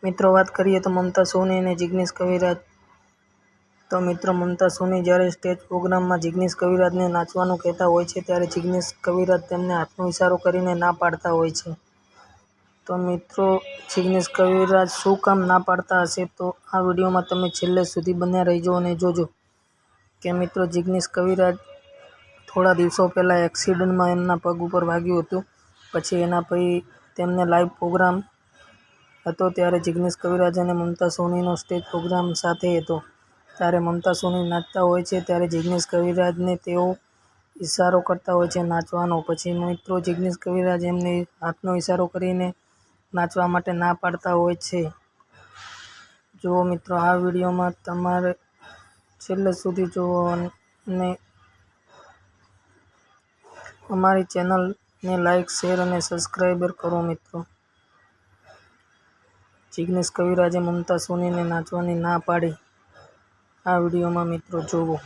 મિત્રો વાત કરીએ તો મમતા સોની અને જિગ્નેશ કવિરાજ. તો મિત્રો મમતા સોની જ્યારે સ્ટેજ પ્રોગ્રામમાં જિગ્નેશ કવિરાજને નાચવાનું કહેતા હોય છે ત્યારે જિગ્નેશ કવિરાજ તેમને હાથનો ઇશારો કરીને ના પાડતા હોય છે. તો મિત્રો જિગ્નેશ કવિરાજ શું કામ ના પાડતા હશે તો આ વિડીયોમાં તમે છેલ્લે સુધી બન્યા રહેજો અને જોજો કે મિત્રો જિગ્નેશ કવિરાજ થોડા દિવસો પહેલાં એક્સિડન્ટમાં એમના પગ ઉપર વાગ્યું હતું. પછી એના પછી તેમને લાઈવ પ્રોગ્રામ હતો ત્યારે જિગ્નેશ કવિરાજ અને મમતા સોનીનો સ્ટેજ પ્રોગ્રામ સાથે હતો. ત્યારે મમતા સોની નાચતા હોય છે ત્યારે જિગ્નેશ કવિરાજને તેઓ ઇશારો કરતા હોય છે નાચવાનો. પછી મિત્રો જિગ્નેશ કવિરાજ એમને હાથનો ઇશારો કરીને નાચવા માટે ના પાડતા હોય છે. જુઓ મિત્રો આ વિડીયોમાં તમારે છેલ્લે સુધી જુઓ અને અમારી ચેનલને લાઈક, શેર અને સબસ્ક્રાઈબર કરો મિત્રો. જિગ્નેશ કવિરાજે મમતા સોનીને નાચવાની ના પાડી આ વિડીયોમાં મિત્રો જુઓ.